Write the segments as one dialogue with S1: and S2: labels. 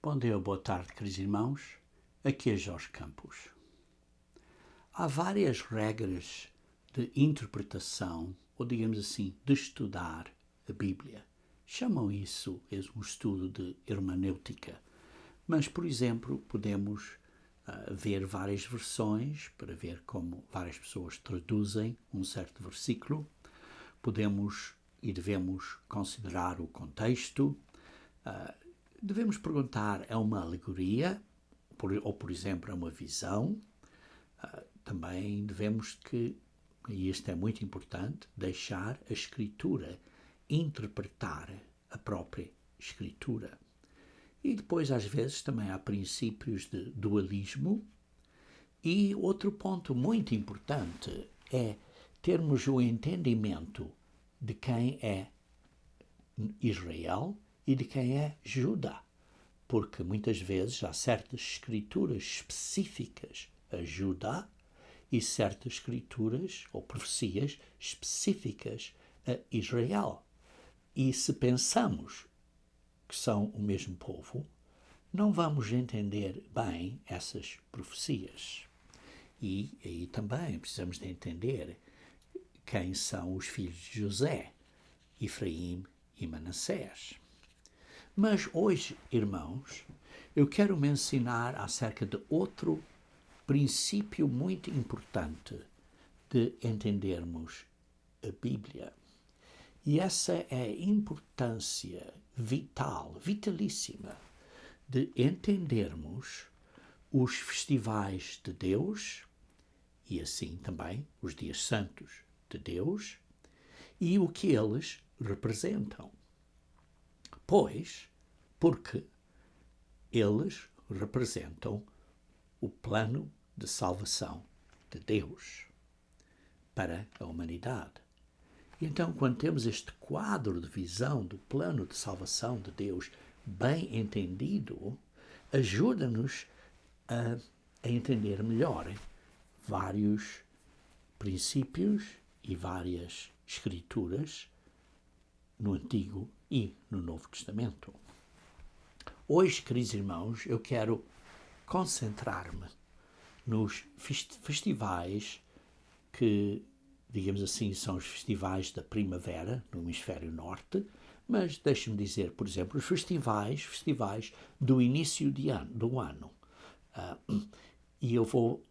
S1: Bom dia, boa tarde, queridos irmãos. Aqui é Jorge Campos. Há várias regras de interpretação, ou digamos assim, de estudar a Bíblia. Chamam isso um estudo de hermenêutica. Mas, por exemplo, podemos ver várias versões para ver como várias pessoas traduzem um certo versículo. Podemos e devemos considerar o contexto. Devemos perguntar, é uma alegoria? Ou, por exemplo, é uma visão? Também devemos e isto é muito importante, deixar a Escritura interpretar a própria Escritura. E depois, às vezes, também há princípios de dualismo. E outro ponto muito importante é termos o entendimento de quem é Israel e de quem é Judá, porque muitas vezes há certas escrituras específicas a Judá e certas escrituras ou profecias específicas a Israel. E se pensamos que são o mesmo povo, não vamos entender bem essas profecias. E aí também precisamos de entender quem são os filhos de José, Efraim e Manassés. Mas hoje, irmãos, eu quero mencionar acerca de outro princípio muito importante de entendermos a Bíblia. E essa é a importância vitalíssima, de entendermos os festivais de Deus e assim também os dias santos de Deus e o que eles representam. Porque eles representam o plano de salvação de Deus para a humanidade. E então, quando temos este quadro de visão do plano de salvação de Deus bem entendido, ajuda-nos a entender melhor vários princípios e várias escrituras no Antigo e no Novo Testamento. Hoje, queridos irmãos, eu quero concentrar-me nos festivais que, digamos assim, são os festivais da primavera no hemisfério norte, mas deixe-me dizer, por exemplo, os festivais do início do ano. E eu vou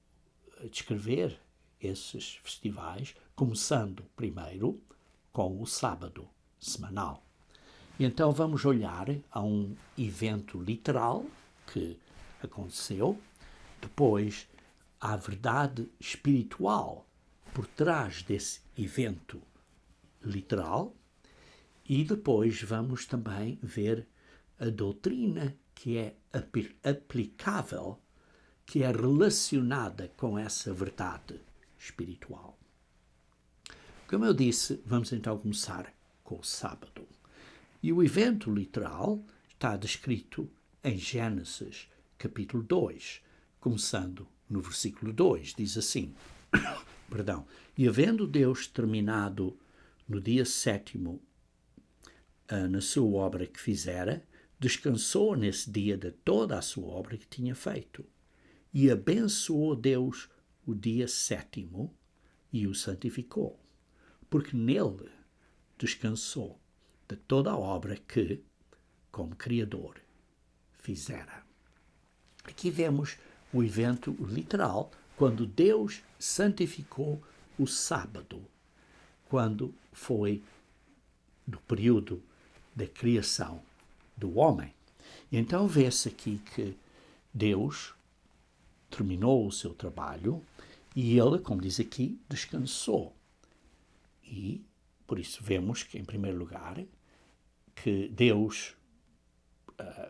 S1: descrever esses festivais, começando primeiro com o sábado semanal. E então vamos olhar a um evento literal que aconteceu, depois à verdade espiritual por trás desse evento literal e depois vamos também ver a doutrina que é aplicável, que é relacionada com essa verdade espiritual. Como eu disse, vamos então começar com o sábado. E o evento literal está descrito em Gênesis, capítulo 2, começando no versículo 2, diz assim, E havendo Deus terminado no dia 7º na sua obra que fizera, descansou nesse dia de toda a sua obra que tinha feito. E abençoou Deus o dia 7º e o santificou, porque nele descansou de toda a obra que, como Criador, fizera. Aqui vemos o evento literal, quando Deus santificou o sábado, quando foi do período da criação do homem. Então vê-se aqui que Deus terminou o seu trabalho e ele, como diz aqui, descansou. E por isso vemos que, em primeiro lugar, que Deus,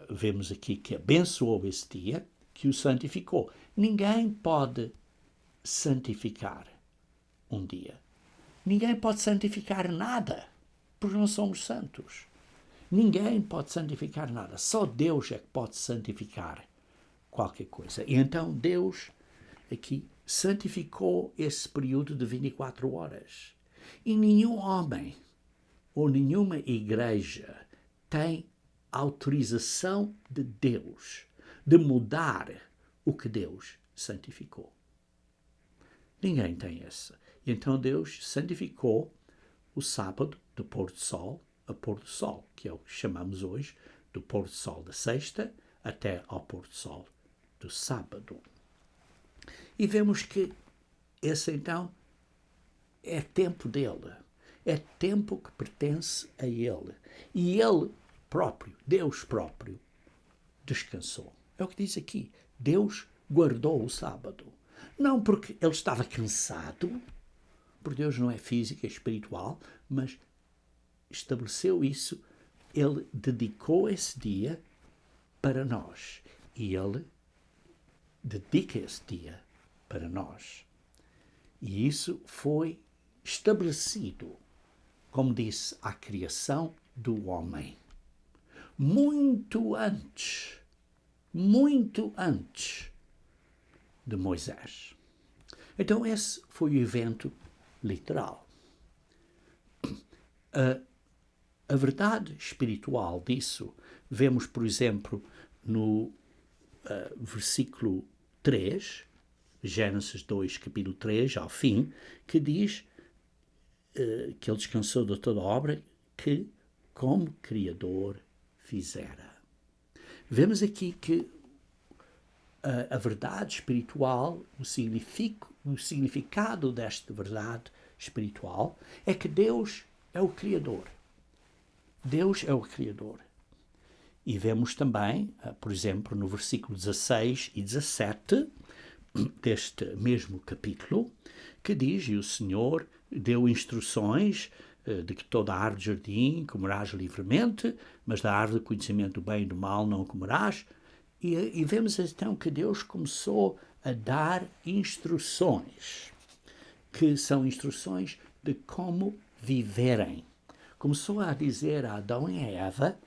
S1: vemos aqui que abençoou esse dia, que o santificou. Ninguém pode santificar um dia. Ninguém pode santificar nada, porque não somos santos. Ninguém pode santificar nada. Só Deus é que pode santificar qualquer coisa. E então Deus aqui santificou esse período de 24 horas. E nenhum homem ou nenhuma igreja tem autorização de Deus de mudar o que Deus santificou. Ninguém tem essa. E então Deus santificou o sábado do pôr do sol a pôr do sol, que é o que chamamos hoje do pôr do sol da sexta até ao pôr do sol do sábado. E vemos que esse então é tempo dele, é tempo que pertence a ele. E ele próprio, Deus próprio, descansou. É o que diz aqui. Deus guardou o sábado. Não porque ele estava cansado, porque Deus não é físico, é espiritual, mas estabeleceu isso. Ele dedicou esse dia para nós. E ele dedica esse dia para nós. E isso foi estabelecido, como disse, à criação do homem. Muito antes de Moisés. Então esse foi o evento literal. A verdade espiritual disso vemos, por exemplo, no versículo 3, Gênesis 2, capítulo 3, ao fim, que diz que ele descansou de toda a obra que, como Criador, fizera. Vemos aqui que a verdade espiritual, o significado desta verdade espiritual é que Deus é o Criador. Deus é o Criador. E vemos também, por exemplo, no versículo 16 e 17 deste mesmo capítulo, que diz: e o Senhor deu instruções de que toda a árvore do jardim comerás livremente, mas da árvore do conhecimento do bem e do mal não comerás. E vemos então que Deus começou a dar instruções, que são instruções de como viverem. Começou a dizer a Adão e a Eva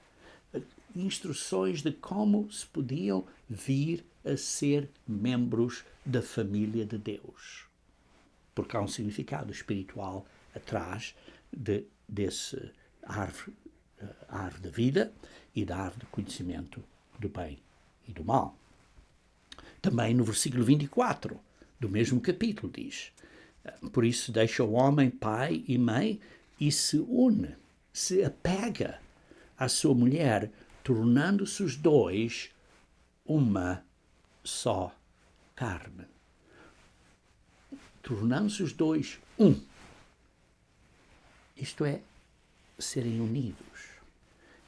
S1: instruções de como se podiam vir a ser membros da família de Deus. Porque há um significado espiritual atrás desse árvore da vida e da árvore do conhecimento do bem e do mal. Também no versículo 24 do mesmo capítulo diz: por isso deixa o homem pai e mãe e se une, se apega à sua mulher, tornando-se os dois uma só carne. Tornando-se os dois um. Isto é, serem unidos.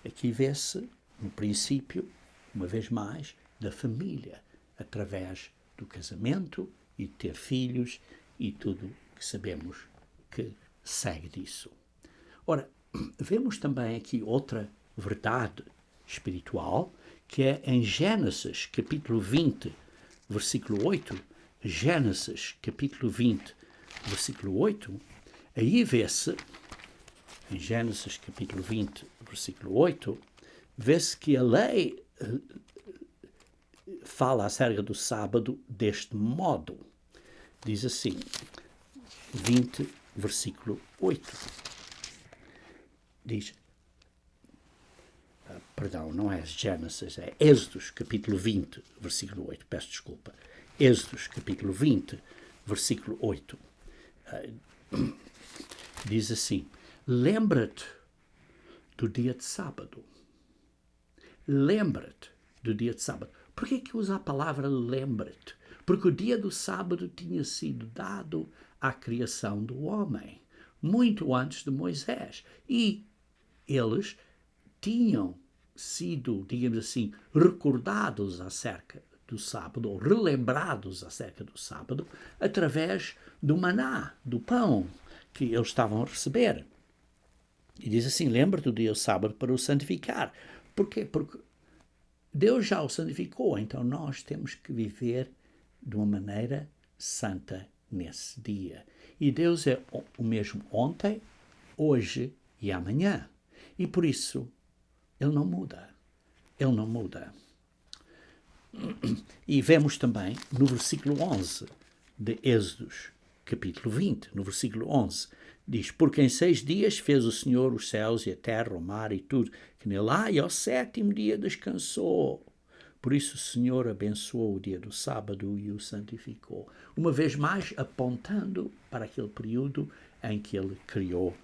S1: Aqui vê-se, no princípio, uma vez mais, da família, através do casamento e de ter filhos e tudo que sabemos que segue disso. Ora, vemos também aqui outra verdade espiritual, que é em Gênesis, capítulo 20, versículo 8, Gênesis, capítulo 20, versículo 8, aí vê-se, em Gênesis, capítulo 20, versículo 8, vê-se que a lei fala acerca do sábado deste modo. Diz assim, 20, versículo 8. Diz, perdão, não é Gênesis, é Êxodos, capítulo 20, versículo 8, peço desculpa. Êxodos, capítulo 20, versículo 8. Diz assim, lembra-te do dia de sábado. Lembra-te do dia de sábado. Por que usa a palavra lembra-te? Porque o dia do sábado tinha sido dado à criação do homem, muito antes de Moisés. E eles tinham sido, digamos assim, recordados acerca do sábado, ou relembrados acerca do sábado, através do maná, do pão que eles estavam a receber. E diz assim, lembra-te do dia do sábado para o santificar. Porquê? Porque Deus já o santificou, então nós temos que viver de uma maneira santa nesse dia. E Deus é o mesmo ontem, hoje e amanhã. E por isso, Ele não muda. Ele não muda. E vemos também no versículo 11 de Êxodos, capítulo 20, no versículo 11, Diz, porque em 6 dias fez o Senhor os céus e a terra, o mar e tudo que nele há, e ao 7º dia descansou. Por isso o Senhor abençoou o dia do sábado e o santificou. Uma vez mais, apontando para aquele período em que ele criou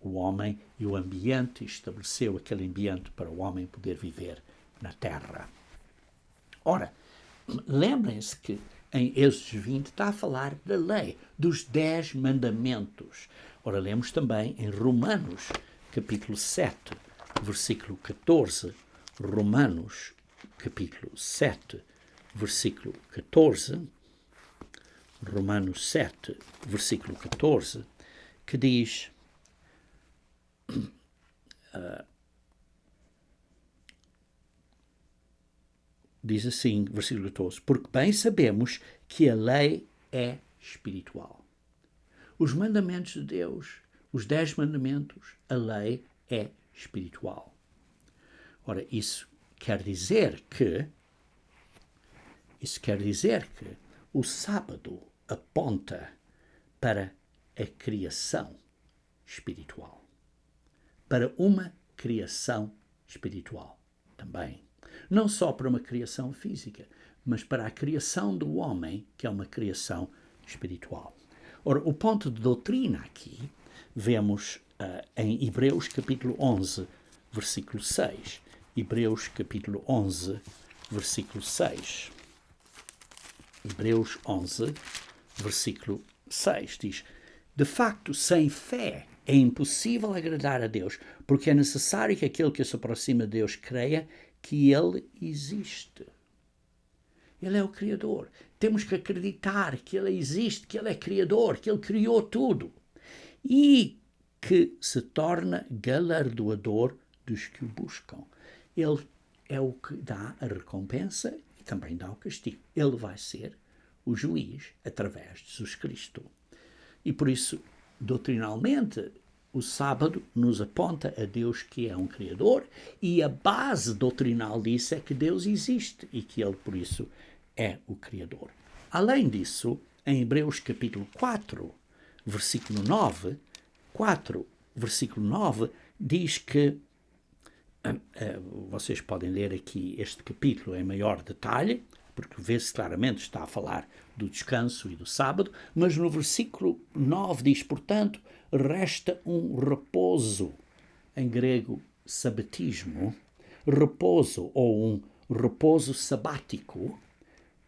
S1: o homem e o ambiente, estabeleceu aquele ambiente para o homem poder viver na terra. Ora, lembrem-se que em Êxodo 20 está a falar da lei, dos 10 mandamentos. Ora, lemos também em Romanos, capítulo 7, versículo 14. Romanos, capítulo 7, versículo 14. Romanos 7, versículo 14, que diz... diz assim, versículo 14, porque bem sabemos que a lei é espiritual. Os mandamentos de Deus, os 10 mandamentos, a lei é espiritual. Ora, isso quer dizer que o sábado aponta para a criação espiritual. Para uma criação espiritual também. Não só para uma criação física, mas para a criação do homem, que é uma criação espiritual. Ora, o ponto de doutrina aqui, vemos em Hebreus capítulo 11, versículo 6. Hebreus capítulo 11, versículo 6. Hebreus 11, versículo 6 diz: de facto, sem fé é impossível agradar a Deus, porque é necessário que aquele que se aproxima de Deus creia que Ele existe. Ele é o Criador. Temos que acreditar que Ele existe, que Ele é Criador, que Ele criou tudo. E que se torna galardoador dos que o buscam. Ele é o que dá a recompensa e também dá o castigo. Ele vai ser o juiz através de Jesus Cristo. E por isso, doutrinalmente, o sábado nos aponta a Deus que é um Criador, e a base doutrinal disso é que Deus existe e que Ele, por isso, é o Criador. Além disso, em Hebreus capítulo 4, versículo 9, diz que, vocês podem ler aqui este capítulo em maior detalhe, porque vê-se claramente está a falar do descanso e do sábado, mas no versículo 9 diz, portanto, resta um repouso, em grego sabatismo, repouso ou um repouso sabático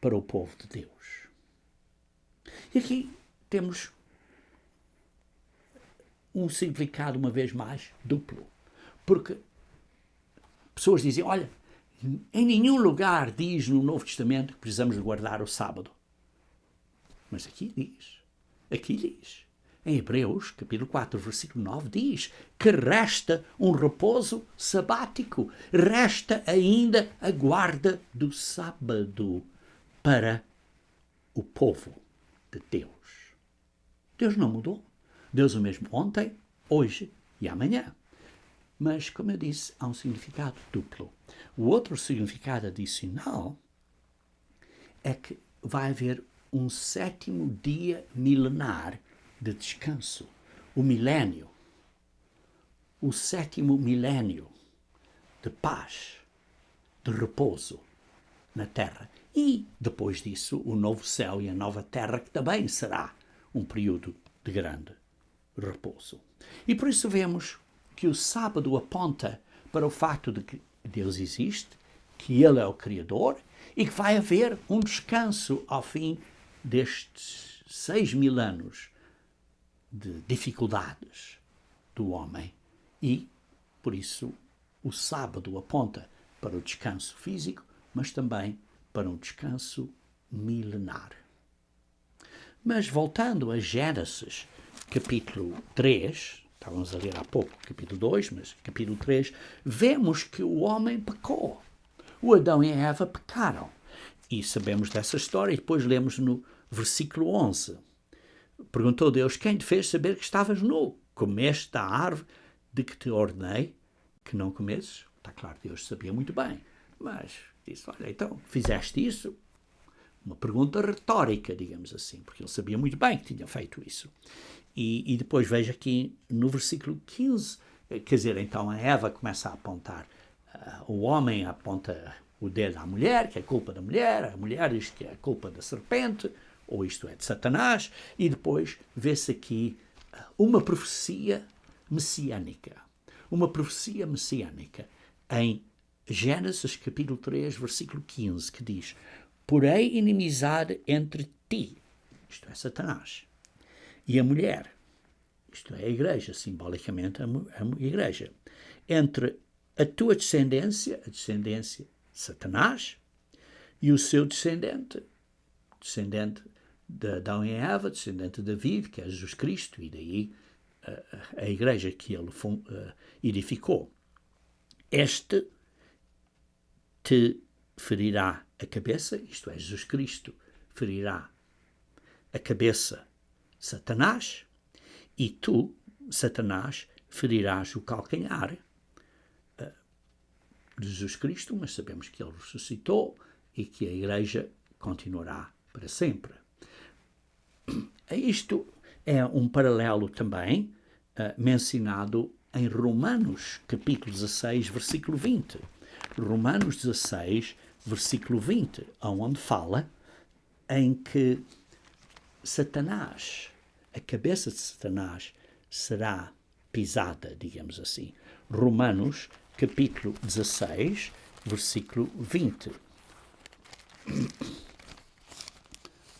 S1: para o povo de Deus. E aqui temos um significado, uma vez mais, duplo, porque pessoas dizem, olha, em nenhum lugar diz no Novo Testamento que precisamos de guardar o sábado. Mas aqui diz. Em Hebreus, capítulo 4, versículo 9, diz que resta um repouso sabático. Resta ainda a guarda do sábado para o povo de Deus. Deus não mudou. Deus é o mesmo ontem, hoje e amanhã. Mas, como eu disse, há um significado duplo. O outro significado adicional é que vai haver um 7º dia milenar de descanso, o milénio, o 7º milénio de paz, de repouso na terra. E, depois disso, o novo céu e a nova terra, que também será um período de grande repouso. E por isso vemos que o sábado aponta para o facto de que Deus existe, que Ele é o Criador e que vai haver um descanso ao fim destes 6.000 anos de dificuldades do homem. E, por isso, o sábado aponta para o descanso físico, mas também para um descanso milenar. Mas voltando a Gênesis, capítulo 3, estávamos a ler há pouco capítulo 2, mas capítulo 3, vemos que o homem pecou. O Adão e a Eva pecaram. E sabemos dessa história, e depois lemos no versículo 11. Perguntou Deus, quem te fez saber que estavas nu? Comeste da árvore de que te ordenei que não comesses? Está claro, Deus sabia muito bem, mas disse, olha, então, fizeste isso? Uma pergunta retórica, digamos assim, porque ele sabia muito bem que tinha feito isso. E depois veja aqui no versículo 15, quer dizer, então a Eva começa a apontar, o homem aponta o dedo à mulher, que é culpa da mulher, a mulher diz que é culpa da serpente, ou isto é, de Satanás, e depois vê-se aqui uma profecia messiânica. Uma profecia messiânica em Gênesis capítulo 3, versículo 15, que diz: porém inimizade entre ti, isto é, Satanás, e a mulher, isto é, a igreja, simbolicamente a igreja, entre a tua descendência, a descendência de Satanás, e o seu descendente de Adão e Eva, descendente de David, que é Jesus Cristo, e daí a igreja que ele edificou. Este te ferirá a cabeça, isto é, Jesus Cristo ferirá a cabeça Satanás, e tu, Satanás, ferirás o calcanhar de Jesus Cristo, mas sabemos que ele ressuscitou e que a igreja continuará para sempre. Isto é um paralelo também mencionado em Romanos, capítulo 16, versículo 20. Romanos 16, versículo 20, onde fala em que Satanás, a cabeça de Satanás, será pisada, digamos assim. Romanos, capítulo 16, versículo 20.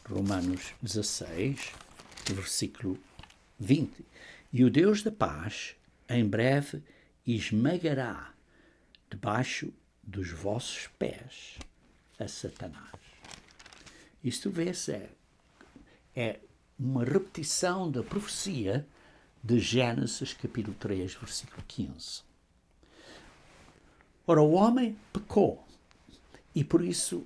S1: Romanos 16, versículo 20. E o Deus da paz, em breve, esmagará debaixo dos vossos pés a Satanás. Isto vê-se é uma repetição da profecia de Gênesis capítulo 3, versículo 15. Ora, o homem pecou e por isso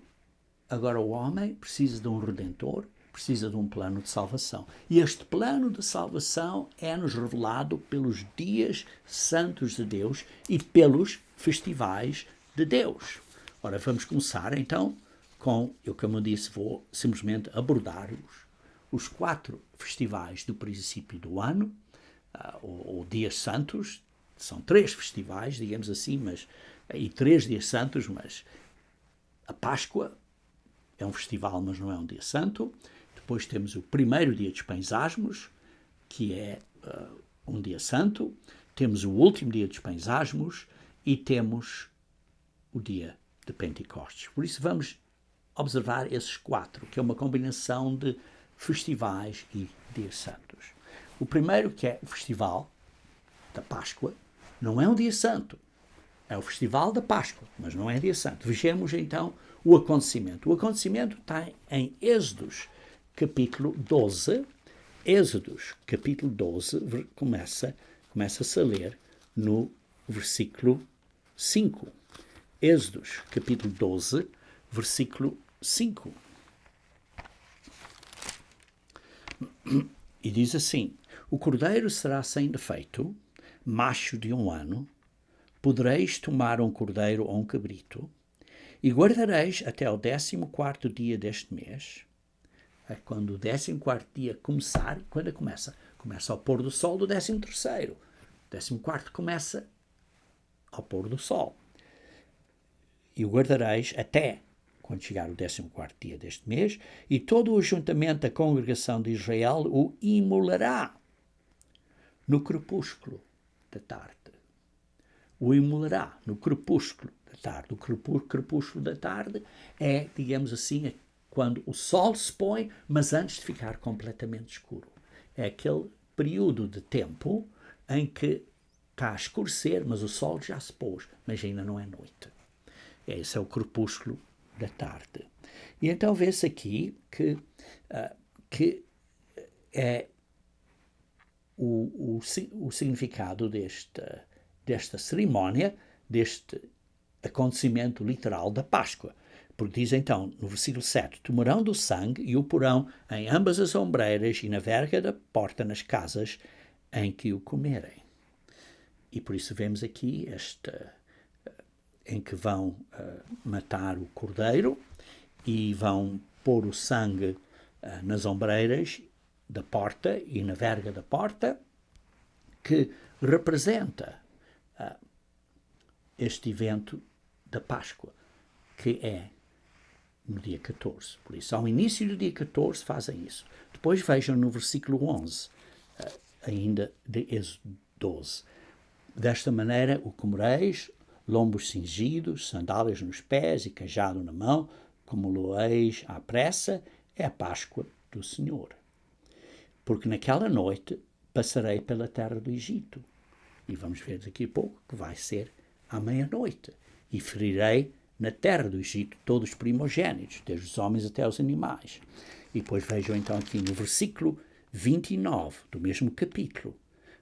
S1: agora o homem precisa de um redentor, precisa de um plano de salvação. E este plano de salvação é-nos revelado pelos dias santos de Deus e pelos festivais de Deus. Ora, vamos começar então com, eu como eu disse, vou simplesmente abordar os 4 festivais do princípio do ano, ou dias santos. São 3 festivais, digamos assim, e 3 dias santos, mas a Páscoa é um festival, mas não é um dia santo. Depois temos o primeiro dia dos Pães Asmos, que é um dia santo. Temos o último dia dos Pães Asmos e temos o dia de Pentecostes. Por isso vamos observar esses 4, que é uma combinação de festivais e dias santos. O primeiro, que é o festival da Páscoa, não é um dia santo. É o festival da Páscoa, mas não é dia santo. Vejamos então o acontecimento. O acontecimento está em Êxodos, capítulo 12. Êxodos, capítulo 12, começa-se a ler no versículo 5. Êxodos, capítulo 12, versículo 5. E diz assim: o cordeiro será sem defeito, macho de 1 ano. Podereis tomar um cordeiro ou um cabrito, e guardareis até o 14º dia deste mês. É quando o 14º dia começar. Quando começa? Começa ao pôr do sol do 13º. O 14º começa ao pôr do sol. E o guardareis até quando chegar o 14º dia deste mês, e todo o ajuntamento da congregação de Israel o imolará no crepúsculo da tarde. O imolará no crepúsculo da tarde. O crepúsculo da tarde é, digamos assim, quando o sol se põe, mas antes de ficar completamente escuro. É aquele período de tempo em que está a escurecer, mas o sol já se pôs, mas ainda não é noite. Esse é o crepúsculo da tarde. E então vê-se aqui que é o significado desta cerimónia, deste acontecimento literal da Páscoa. Porque diz então, no versículo 7, tomarão do sangue e o porão em ambas as ombreiras e na verga da porta nas casas em que o comerem. E por isso vemos aqui em que vão matar o cordeiro e vão pôr o sangue nas ombreiras da porta e na verga da porta, que representa este evento da Páscoa, que é no dia 14. Por isso, ao início do dia 14 fazem isso. Depois vejam no versículo 11, ainda de Êxodo 12. Desta maneira o comereis, lombos cingidos, sandálias nos pés e cajado na mão, como lo eis à pressa, é a Páscoa do Senhor. Porque naquela noite passarei pela terra do Egito. E vamos ver daqui a pouco que vai ser à meia-noite. E ferirei na terra do Egito todos os primogênitos, desde os homens até os animais. E depois vejam então aqui no versículo 29 do mesmo capítulo.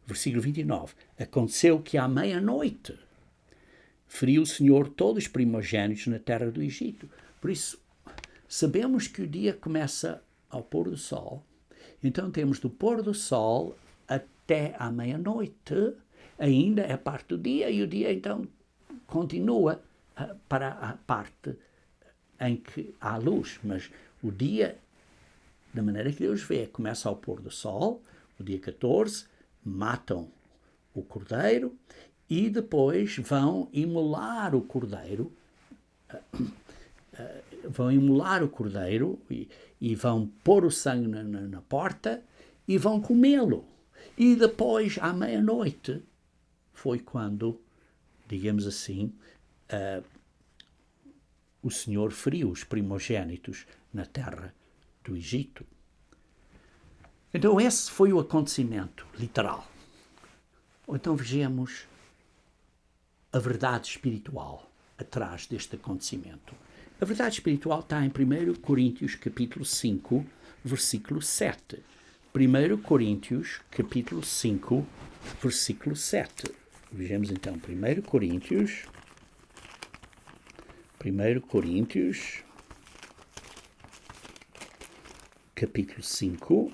S1: Versículo 29. Aconteceu que à meia-noite feriu o Senhor todos os primogênitos na terra do Egito. Por isso, sabemos que o dia começa ao pôr do sol. Então temos do pôr do sol até à meia-noite, ainda é parte do dia, e o dia então continua para a parte em que há luz. Mas o dia, da maneira que Deus vê, começa ao pôr do sol, o dia 14, matam o cordeiro e depois vão imolar o cordeiro, e vão pôr o sangue na porta e vão comê-lo. E depois, à meia-noite, foi quando, digamos assim, o Senhor feriu os primogênitos na terra do Egito. Então esse foi o acontecimento literal. Ou então vejamos a verdade espiritual atrás deste acontecimento. A verdade espiritual está em 1 Coríntios capítulo 5, versículo 7. 1 Coríntios capítulo 5, versículo 7. Vejamos então 1 Coríntios capítulo 5,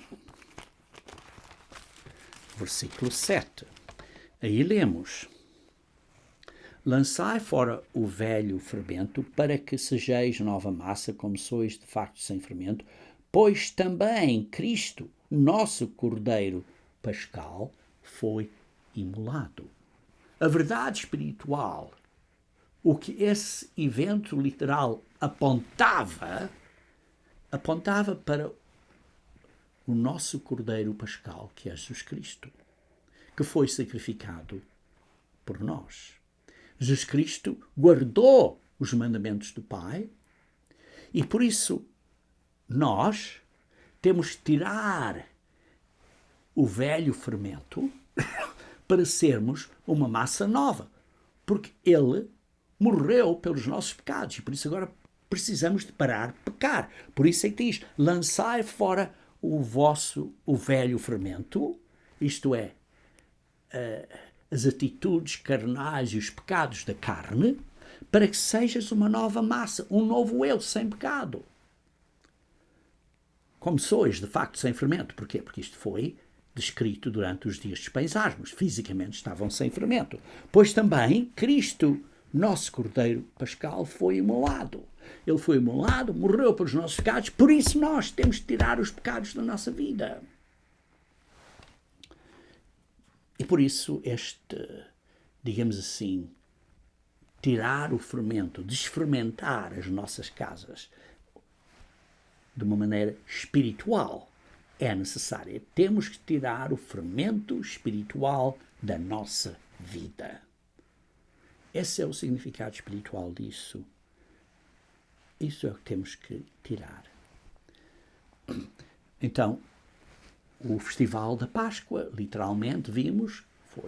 S1: versículo 7. Aí lemos: lançai fora o velho fermento, para que sejais nova massa, como sois de facto sem fermento, pois também Cristo, nosso Cordeiro Pascal, foi imolado. A verdade espiritual, o que esse evento literal apontava para o nosso Cordeiro Pascal, que é Jesus Cristo, que foi sacrificado por nós. Jesus Cristo guardou os mandamentos do Pai e, por isso, nós temos que tirar o velho fermento para sermos uma massa nova, porque Ele morreu pelos nossos pecados e, por isso, agora precisamos de parar de pecar. Por isso é que diz: lançai fora o velho fermento, isto é, as atitudes carnais e os pecados da carne, para que sejas uma nova massa, um novo eu, sem pecado. Como sois, de facto, sem fermento. Porquê? Porque isto foi descrito durante os dias dos paisagmos. Fisicamente estavam sem fermento. Pois também Cristo, nosso Cordeiro Pascal, foi imolado. Ele foi imolado, morreu pelos nossos pecados, por isso nós temos de tirar os pecados da nossa vida. E por isso digamos assim, tirar o fermento, desfermentar as nossas casas de uma maneira espiritual é necessária. Temos que tirar o fermento espiritual da nossa vida. Esse é o significado espiritual disso. Isso é o que temos que tirar. Então, o Festival da Páscoa, literalmente, vimos, foi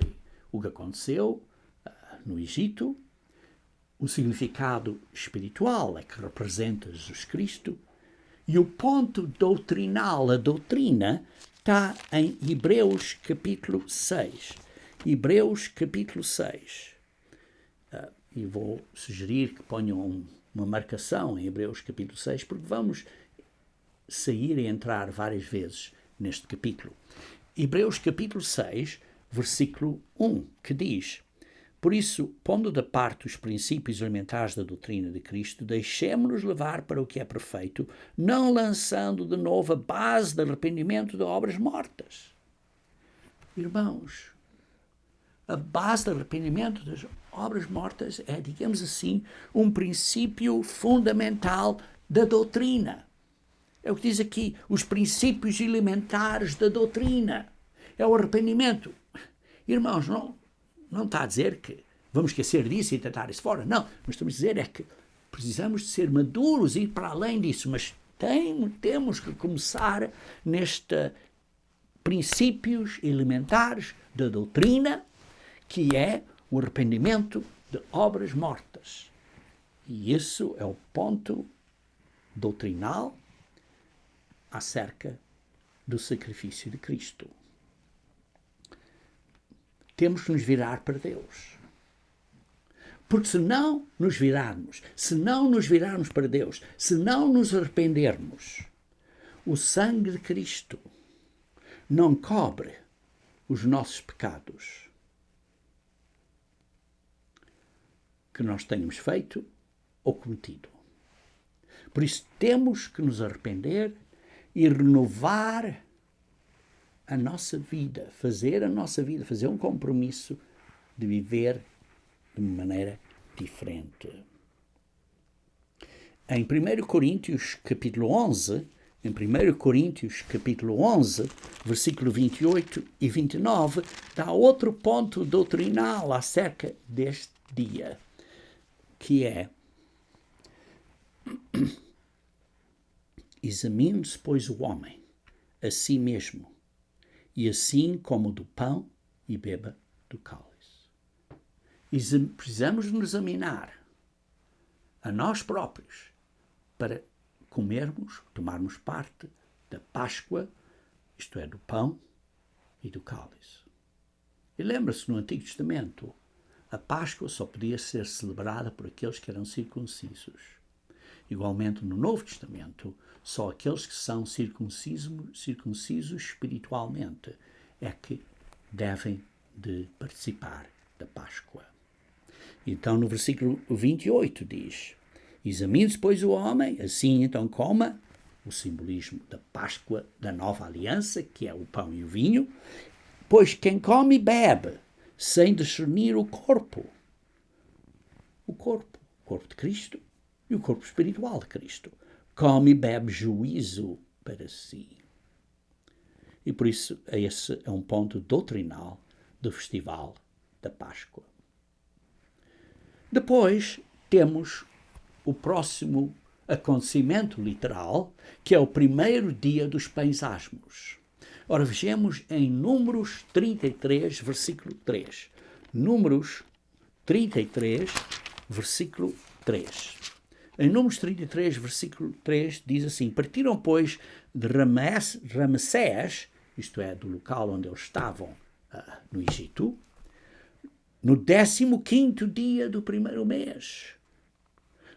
S1: o que aconteceu no Egito. O significado espiritual é que representa Jesus Cristo. E o ponto doutrinal, a doutrina, está em Hebreus capítulo 6. Hebreus capítulo 6. E vou sugerir que ponham uma marcação em Hebreus capítulo 6, porque vamos sair e entrar várias vezes neste capítulo. Hebreus capítulo 6, versículo 1, que diz: Por isso, pondo da parte os princípios elementares da doutrina de Cristo, deixemo-nos levar para o que é perfeito, não lançando de novo a base do arrependimento de obras mortas. Irmãos, a base do arrependimento das obras mortas é, digamos assim, um princípio fundamental da doutrina. É o que diz aqui, os princípios elementares da doutrina. É o arrependimento. Irmãos, não está a dizer que vamos esquecer disso e tentar isso fora. Não, mas estamos a dizer é que precisamos de ser maduros e ir para além disso. Mas temos que começar nestes princípios elementares da doutrina, que é o arrependimento de obras mortas. E isso é o ponto doutrinal acerca do sacrifício de Cristo. Temos que nos virar para Deus. Porque se não nos virarmos para Deus, se não nos arrependermos, o sangue de Cristo não cobre os nossos pecados que nós tenhamos feito ou cometido. Por isso temos que nos arrepender e renovar a nossa vida, fazer um compromisso de viver de uma maneira diferente. Em 1 Coríntios capítulo 11, versículo 28 e 29, dá outro ponto doutrinal acerca deste dia, que é: examine-se, pois, o homem a si mesmo, e assim como do pão e beba do cálice. Precisamos nos examinar a nós próprios para tomarmos parte da Páscoa, isto é, do pão e do cálice. E lembra-se, no Antigo Testamento, a Páscoa só podia ser celebrada por aqueles que eram circuncisos. Igualmente, no Novo Testamento, só aqueles que são circuncisos espiritualmente é que devem de participar da Páscoa. Então, no versículo 28 diz: examine-se, pois, o homem, assim então coma, o simbolismo da Páscoa, da nova aliança, que é o pão e o vinho, pois quem come e bebe, sem discernir o corpo de Cristo e o corpo espiritual de Cristo, come e bebe juízo para si. E por isso esse é um ponto doutrinal do festival da Páscoa. Depois temos o próximo acontecimento literal, que é o primeiro dia dos pães asmos. Ora, vejamos em Números 33, versículo 3. Números 33, versículo 3. Em Números 33, versículo 3, diz assim: partiram, pois, de Ramsés, isto é, do local onde eles estavam no Egito, no 15º dia do primeiro mês,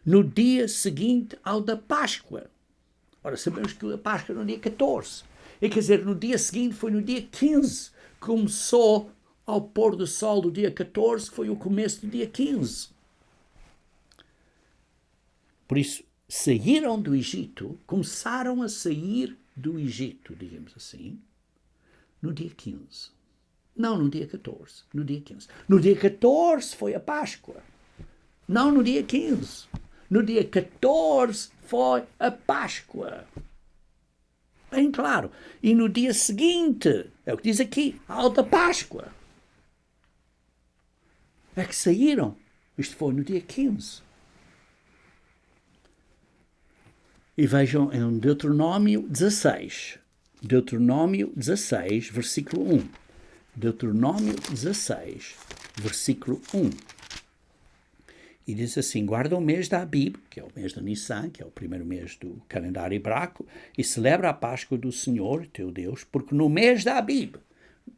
S1: no dia seguinte ao da Páscoa. Ora, sabemos que a Páscoa é no dia 14. E quer dizer, no dia seguinte foi no dia 15. Começou ao pôr do sol do dia 14, foi o começo do dia 15. Por isso, saíram do Egito, começaram a sair do Egito, digamos assim, no dia 15. Não no dia 14, no dia 15. No dia 14 foi a Páscoa. Não no dia 15. No dia 14 foi a Páscoa. Bem claro. E no dia seguinte, é o que diz aqui, ao da Páscoa, é que saíram. Isto foi no dia 15. E vejam em Deuteronômio 16. Deuteronômio 16, versículo 1. Deuteronômio 16, versículo 1. E diz assim: guarda o mês da Abib, que é o mês de Nissan, que é o primeiro mês do calendário hebraico, e celebra a Páscoa do Senhor, teu Deus, porque no mês da Abib,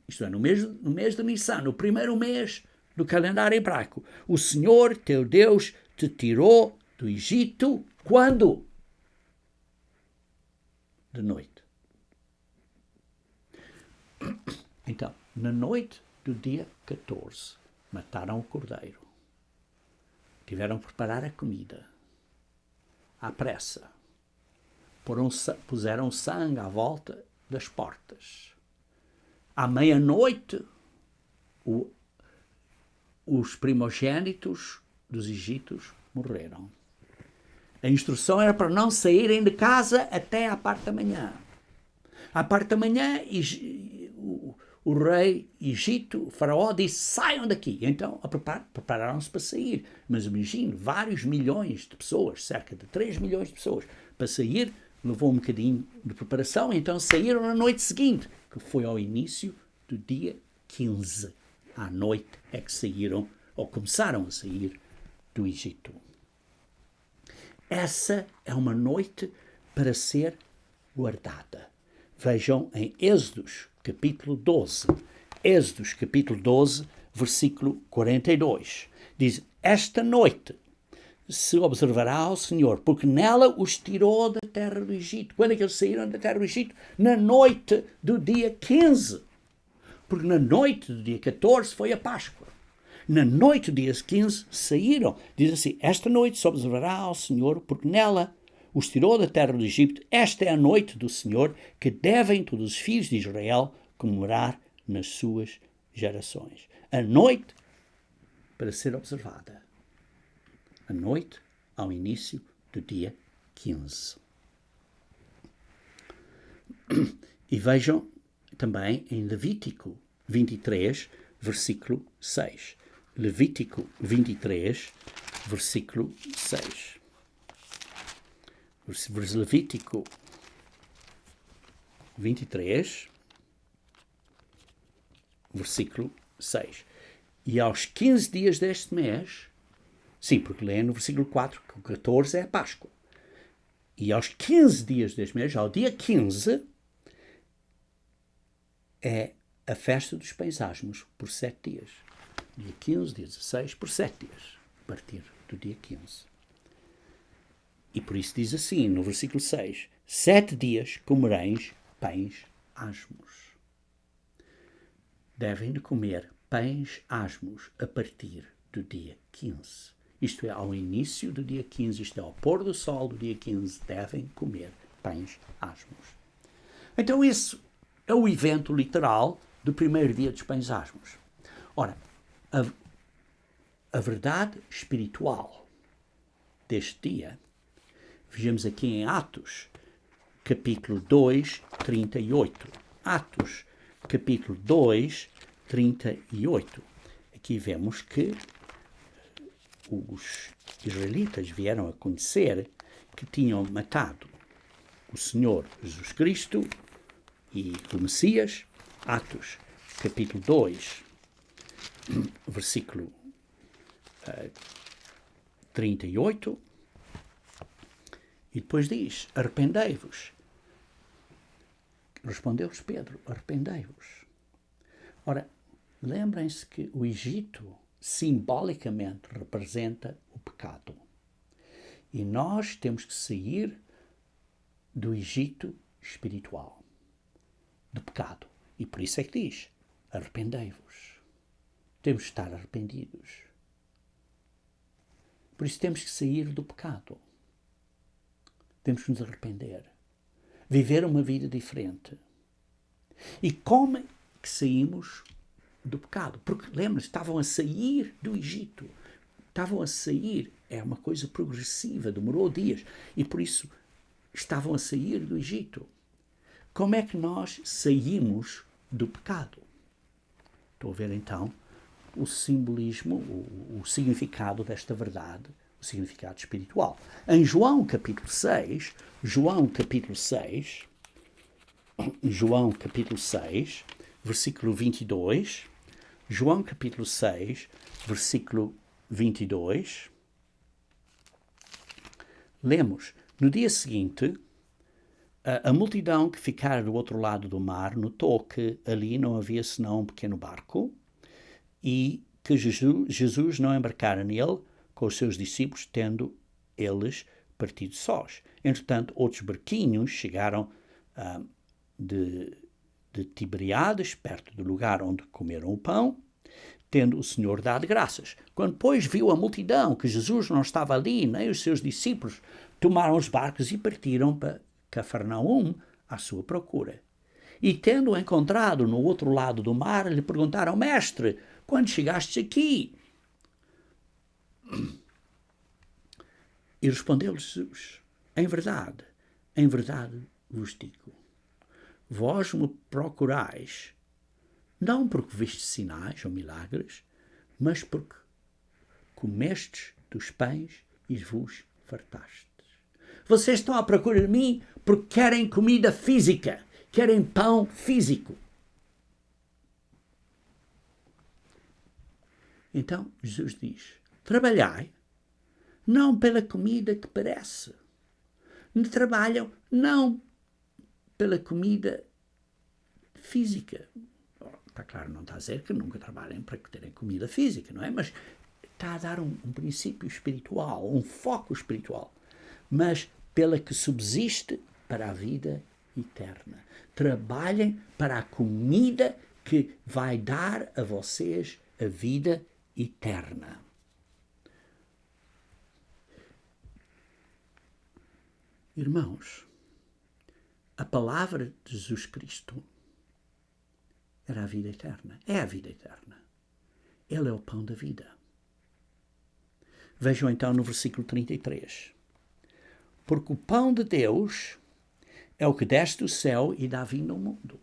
S1: isto é, no mês de Nissan, no primeiro mês do calendário hebraico, o Senhor, teu Deus, te tirou do Egito, quando? De noite. Então, na noite do dia 14, mataram o cordeiro. Tiveram que preparar a comida à pressa. Puseram sangue à volta das portas. À meia-noite, os primogênitos dos egípcios morreram. A instrução era para não saírem de casa até à parte da manhã. À parte da manhã, o rei Egito, o faraó, disse: saiam daqui. Então prepararam-se para sair. Mas imagine, vários milhões de pessoas, cerca de 3 milhões de pessoas, para sair, levou um bocadinho de preparação. Então saíram na noite seguinte, que foi ao início do dia 15. À noite é que saíram, ou começaram a sair do Egito. Essa é uma noite para ser guardada. Vejam em Êxodos, capítulo 12. Êxodos, capítulo 12, versículo 42. Diz: esta noite se observará ao Senhor, porque nela os tirou da terra do Egito. Quando é que eles saíram da terra do Egito? Na noite do dia 15. Porque na noite do dia 14 foi a Páscoa. Na noite do dia 15 saíram. Diz assim: esta noite se observará ao Senhor, porque nela os tirou da terra do Egito. Esta é a noite do Senhor, que devem todos os filhos de Israel comemorar nas suas gerações. A noite para ser observada. A noite ao início do dia 15. E vejam também em Levítico 23, versículo 6. Levítico 23, versículo 6. Levítico 23, versículo 6. E aos 15 dias deste mês, sim, porque lê no versículo 4, que o 14 é a Páscoa. E aos 15 dias deste mês, ao dia 15, é a festa dos pães asmos, por 7 dias. Dia 15, dia 16, por 7 dias, a partir do dia 15. E por isso diz assim, no versículo 6, 7 dias comereis pães asmos. Devem de comer pães asmos a partir do dia 15. Isto é, ao início do dia 15, isto é, ao pôr do sol do dia 15, devem comer pães asmos. Então, isso é o evento literal do primeiro dia dos pães asmos. Ora, a verdade espiritual deste dia, vejamos aqui em Atos, capítulo 2, 38. Atos, capítulo 2, 38. Aqui vemos que os israelitas vieram a conhecer que tinham matado o Senhor Jesus Cristo e o Messias. Atos, capítulo 2, versículo 38. E depois diz: arrependei-vos. Respondeu-lhes Pedro: arrependei-vos. Ora, lembrem-se que o Egito simbolicamente representa o pecado. E nós temos que sair do Egito espiritual, do pecado. E por isso é que diz: arrependei-vos. Temos de estar arrependidos. Por isso temos que sair do pecado. Temos que nos arrepender. Viver uma vida diferente. E como é que saímos do pecado? Porque, lembra-se, estavam a sair do Egito. Estavam a sair. É uma coisa progressiva, demorou dias. E por isso estavam a sair do Egito. Como é que nós saímos do pecado? Estou a ver então o simbolismo, o significado desta verdade, o significado espiritual. Em João capítulo 6, João capítulo 6, versículo 22, João capítulo 6, versículo 22, lemos: no dia seguinte, a multidão que ficara do outro lado do mar notou que ali não havia senão um pequeno barco e que Jesus não embarcara nele com os seus discípulos, tendo eles partido sós. Entretanto, outros barquinhos chegaram de Tiberíades, perto do lugar onde comeram o pão. tendo o Senhor dado graças. Quando, pois, viu a multidão que Jesus não estava ali, nem os seus discípulos, tomaram os barcos e partiram para Cafarnaum à sua procura. E, tendo-o encontrado no outro lado do mar, lhe perguntaram: Mestre, quando chegastes aqui? E respondeu-lhe Jesus: em verdade vos digo, vós me procurais, não porque vistes sinais ou milagres, mas porque comestes dos pães e vos fartastes. Vocês estão à procura de mim porque querem comida física, querem pão físico. Então Jesus diz: trabalhai não pela comida que perece. Trabalham não pela comida física. Está claro, não está a dizer que nunca trabalhem para terem comida física, não é? Mas está a dar um princípio espiritual, um foco espiritual. Mas pela que subsiste para a vida eterna. Trabalhem para a comida que vai dar a vocês a vida eterna. Irmãos, a palavra de Jesus Cristo era a vida eterna. É a vida eterna. Ele é o pão da vida. Vejam então no versículo 33. Porque o pão de Deus é o que desce do céu e dá vida ao mundo.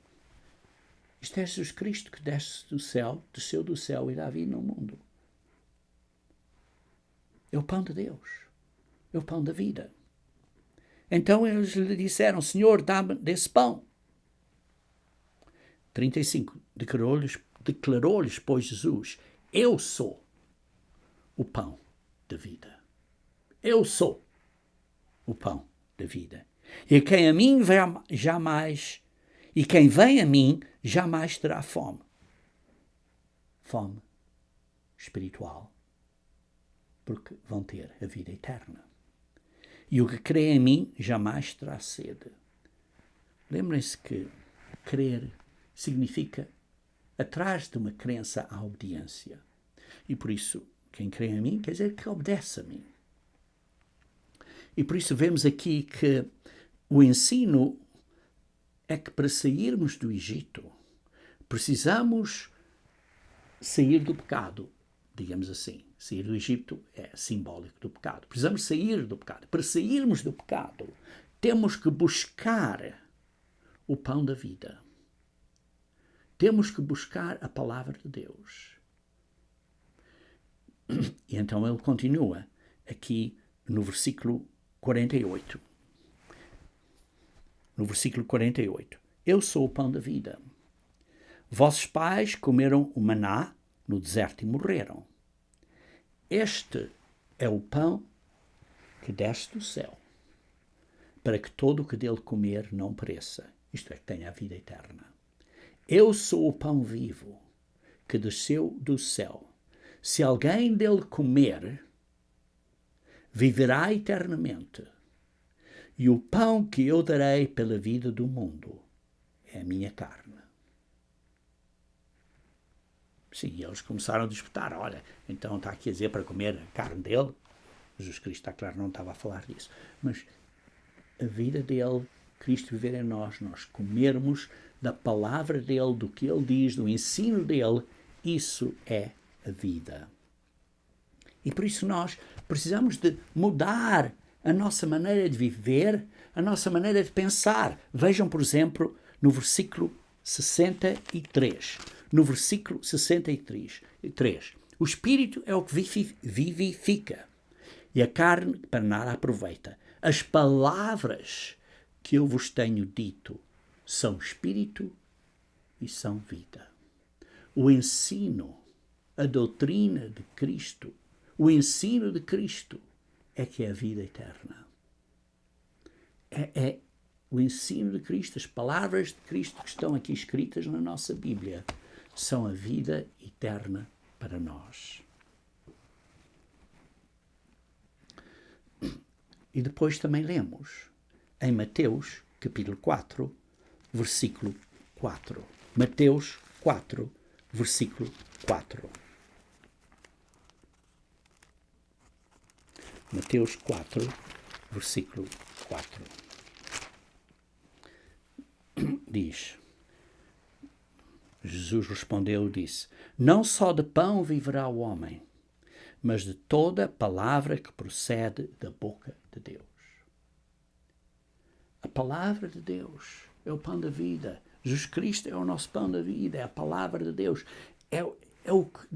S1: Isto é Jesus Cristo que desce do céu, desceu do céu e dá vida ao mundo. É o pão de Deus. É o pão da vida. Então eles lhe disseram: Senhor, dá-me desse pão. 35. Declarou-lhes, pois, Jesus: eu sou o pão da vida. Eu sou o pão da vida. E quem vem a mim jamais terá fome. Fome espiritual. Porque vão ter a vida eterna. E o que crê em mim jamais terá sede. Lembrem-se que crer significa, atrás de uma crença, a obediência. E por isso, quem crê em mim quer dizer que obedece a mim. E por isso vemos aqui que o ensino é que para sairmos do Egito, precisamos sair do pecado, digamos assim. Sair do Egito é simbólico do pecado. Precisamos sair do pecado. Para sairmos do pecado, temos que buscar o pão da vida. Temos que buscar a palavra de Deus. E então ele continua aqui no versículo 48. No versículo 48. Eu sou o pão da vida. Vossos pais comeram o maná no deserto e morreram. Este é o pão que desce do céu, para que todo o que dele comer não pereça, isto é, que tenha a vida eterna. Eu sou o pão vivo que desceu do céu. Se alguém dele comer, viverá eternamente. E o pão que eu darei pela vida do mundo é a minha carne. Sim, eles começaram a disputar. Olha, então está aqui a dizer para comer a carne dele. Jesus Cristo, está claro, não estava a falar disso. Mas a vida dele, Cristo viver em nós, nós comermos da palavra dele, do que ele diz, do ensino dele, isso é a vida. E por isso nós precisamos de mudar a nossa maneira de viver, a nossa maneira de pensar. Vejam, por exemplo, no versículo 63. No versículo 63. O Espírito é o que vivifica e a carne para nada aproveita. As palavras que eu vos tenho dito são Espírito e são vida. O ensino, a doutrina de Cristo, o ensino de Cristo é que é a vida eterna. É o ensino de Cristo, as palavras de Cristo que estão aqui escritas na nossa Bíblia são a vida eterna para nós. E depois também lemos em Mateus, capítulo 4, versículo 4. Mateus 4, versículo 4. Mateus 4, versículo 4. Diz, Jesus respondeu e disse, não só de pão viverá o homem, mas de toda palavra que procede da boca de Deus. A palavra de Deus é o pão da vida. Jesus Cristo é o nosso pão da vida, é a palavra de Deus. É o que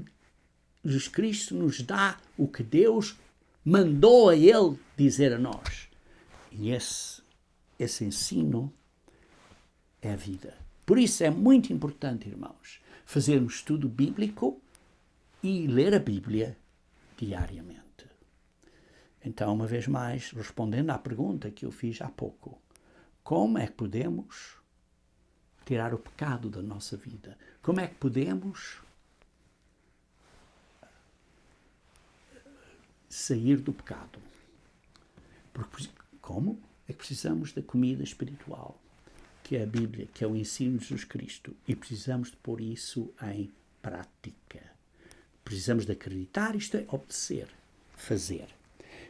S1: Jesus Cristo nos dá, o que Deus mandou a Ele dizer a nós. E esse ensino é a vida. Por isso é muito importante, irmãos, fazermos estudo bíblico e ler a Bíblia diariamente. Então, uma vez mais, respondendo à pergunta que eu fiz há pouco, como é que podemos tirar o pecado da nossa vida? Como é que podemos sair do pecado? Porque, como? É que precisamos da comida espiritual, que é a Bíblia, que é o ensino de Jesus Cristo, e precisamos de pôr isso em prática. Precisamos de acreditar, isto é obedecer, fazer.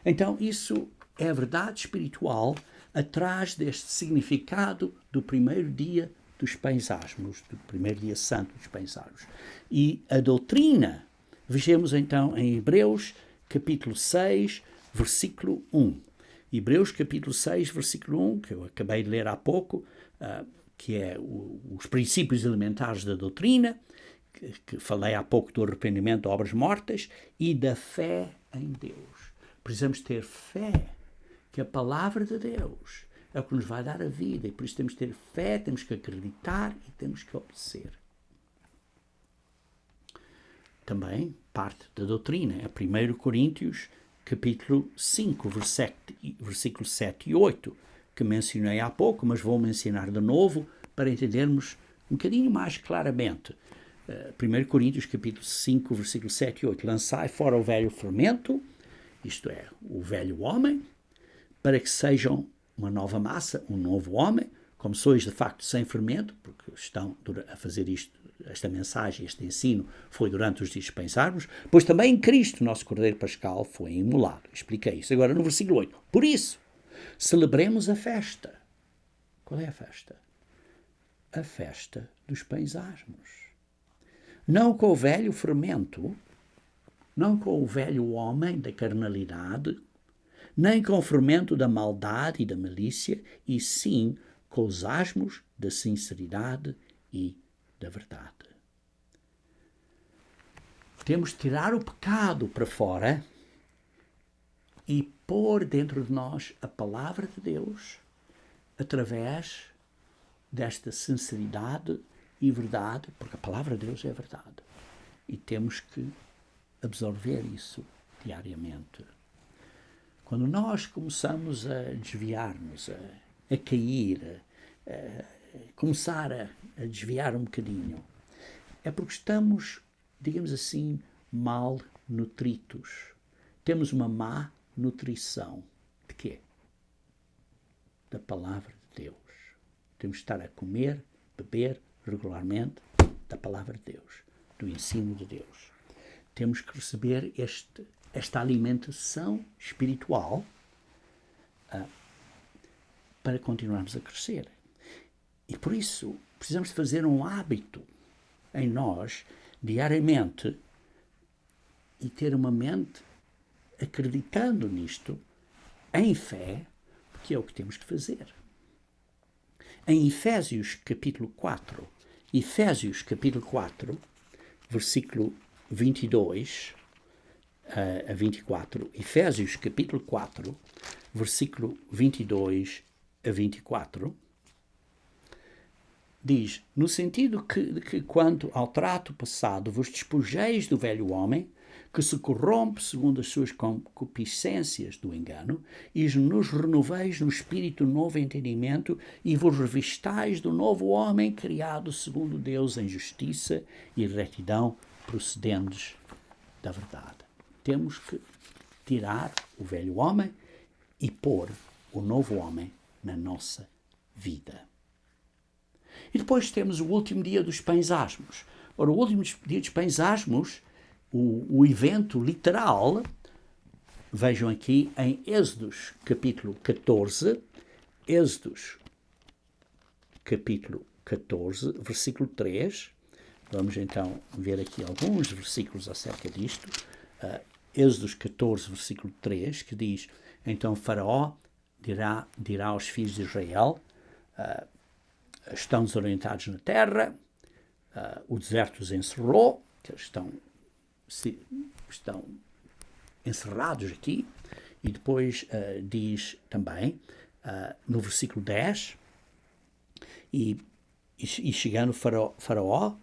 S1: Então, isso é a verdade espiritual atrás deste significado do primeiro dia dos pães asmos, do primeiro dia santo dos pães asmos. E a doutrina, vejamos então em Hebreus capítulo 6, versículo 1. Hebreus capítulo 6, versículo 1, que eu acabei de ler há pouco, que é os princípios elementares da doutrina, que falei há pouco do arrependimento de obras mortas e da fé em Deus. Precisamos ter fé que a palavra de Deus é o que nos vai dar a vida, e por isso temos que ter fé, temos que acreditar e temos que obedecer. Também parte da doutrina é 1 Coríntios capítulo 5, versículo 7 e 8, que mencionei há pouco, mas vou mencionar de novo para entendermos um bocadinho mais claramente. 1 Coríntios capítulo 5, versículo 7 e 8. Lançai fora o velho fermento, isto é, o velho homem, para que sejam uma nova massa, um novo homem, como sois de facto sem fermento, porque estão a fazer isto, esta mensagem, este ensino, foi durante os dias que pensarmos, pois também em Cristo, nosso Cordeiro Pascal, foi imolado. Expliquei isso. Agora no versículo 8. Por isso, celebremos a festa. Qual é a festa? A festa dos pães asmos. Não com o velho fermento, não com o velho homem da carnalidade, nem com o fermento da maldade e da malícia, e sim com os asmos da sinceridade e da verdade. Temos de tirar o pecado para fora e pôr dentro de nós a palavra de Deus através desta sinceridade e verdade, porque a palavra de Deus é a verdade. E temos que absorver isso diariamente. Quando nós começamos a desviar-nos, a cair, começar a desviar um bocadinho, é porque estamos, digamos assim, mal nutridos. Temos uma má nutrição. De quê? Da palavra de Deus. Temos de estar a comer, beber regularmente da palavra de Deus, do ensino de Deus. Temos que receber esta alimentação espiritual para continuarmos a crescer. E por isso precisamos de fazer um hábito em nós, diariamente, e ter uma mente acreditando nisto, em fé, porque é o que temos que fazer. Em Efésios capítulo 4, versículo 22 a 24, Efésios capítulo 4, versículo 22 a 24, diz, no sentido de que quanto ao trato passado vos despojeis do velho homem, que se corrompe segundo as suas concupiscências do engano, e nos renoveis no espírito novo entendimento, e vos revistais do novo homem criado segundo Deus em justiça e retidão procedentes da verdade. Temos que tirar o velho homem e pôr o novo homem na nossa vida. E depois temos o último dia dos pães asmos. Ora, o último dia dos pães asmos, o evento literal, vejam aqui em Êxodos capítulo 14, Êxodos capítulo 14, versículo 3. Vamos então ver aqui alguns versículos acerca disto. Êxodos 14, versículo 3, que diz: então Faraó dirá aos filhos de Israel, estão desorientados na terra, o deserto os encerrou, que eles estão encerrados aqui. E depois diz também, no versículo 10, e chegando Faraó,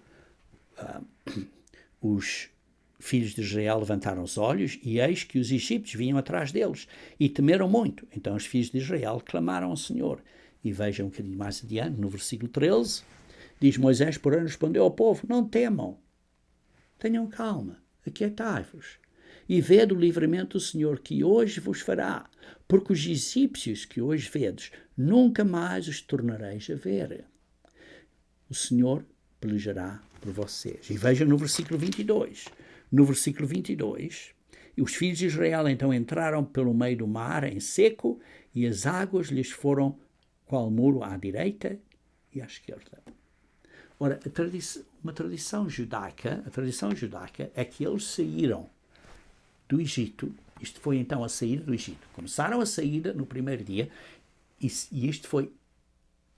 S1: os filhos de Israel levantaram os olhos, e eis que os egípcios vinham atrás deles, e temeram muito. Então os filhos de Israel clamaram ao Senhor. E vejam um bocadinho mais adiante, no versículo 13, diz: Moisés, porém, respondeu ao povo: não temam, tenham calma, aquietai-vos, e vede o livramento do Senhor que hoje vos fará, porque os egípcios que hoje vedes, nunca mais os tornareis a ver. O Senhor pelejará por vocês. E vejam no versículo 22. No versículo 22, os filhos de Israel então entraram pelo meio do mar em seco, e as águas lhes foram qual muro à direita e à esquerda. Ora, a tradição judaica é que eles saíram do Egito. Isto foi então a saída do Egito. Começaram a saída no primeiro dia, e isto foi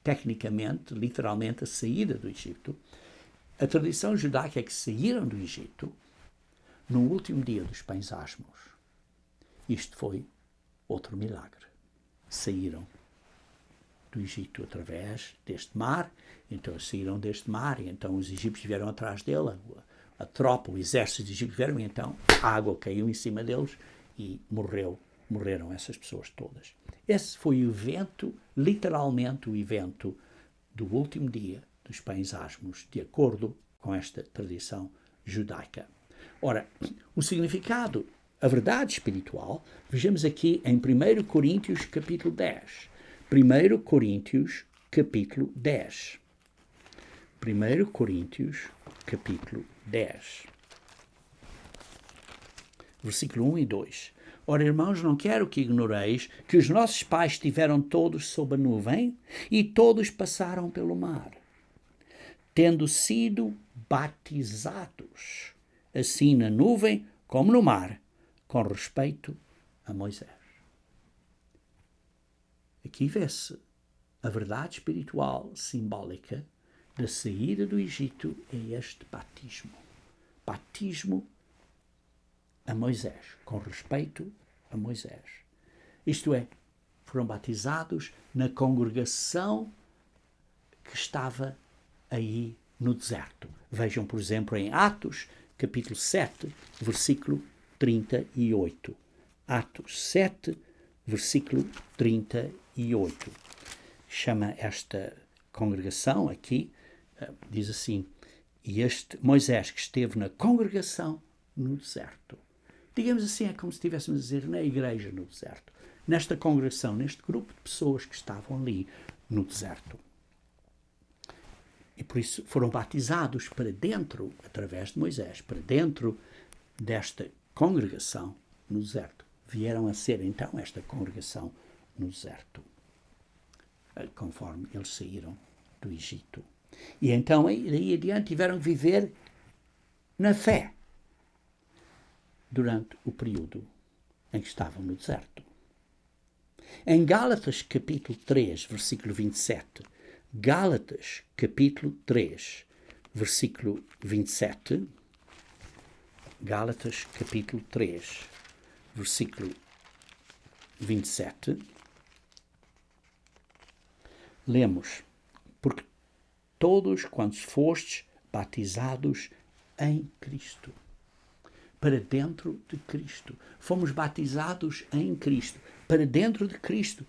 S1: tecnicamente, literalmente, a saída do Egito. A tradição judaica é que saíram do Egito no último dia dos pães asmos. Isto foi outro milagre. Saíram do Egito através deste mar, então saíram deste mar, e então os egípcios vieram atrás dele, a tropa, o exército dos egípcios vieram, e então a água caiu em cima deles e morreram essas pessoas todas. Esse foi o evento, literalmente o evento do último dia dos pães asmos, de acordo com esta tradição judaica. Ora, o significado, a verdade espiritual, vejamos aqui em 1 Coríntios capítulo 10. 1 Coríntios capítulo 10. 1 Coríntios capítulo 10. Versículo 1 e 2. Ora, irmãos, não quero que ignoreis que os nossos pais estiveram todos sob a nuvem e todos passaram pelo mar, tendo sido batizados, assim na nuvem como no mar, com respeito a Moisés. Aqui vê-se a verdade espiritual simbólica da saída do Egito, é este batismo. Batismo a Moisés, com respeito a Moisés. Isto é, foram batizados na congregação que estava aí no deserto. Vejam, por exemplo, em Atos, capítulo 7, versículo 38. Atos 7, versículo 38. Chama esta congregação aqui, diz assim: e este Moisés que esteve na congregação no deserto. Digamos assim, é como se estivéssemos a dizer na igreja no deserto. Nesta congregação, neste grupo de pessoas que estavam ali no deserto. E por isso foram batizados para dentro, através de Moisés, para dentro desta congregação no deserto. Vieram a ser então esta congregação no deserto, conforme eles saíram do Egito. E então, daí adiante, tiveram que viver na fé durante o período em que estavam no deserto. Em Gálatas capítulo 3, versículo 27, Gálatas capítulo 3, versículo 27, Gálatas capítulo 3, versículo 27, lemos: porque todos quantos fostes batizados em Cristo, para dentro de Cristo. Fomos batizados em Cristo, para dentro de Cristo,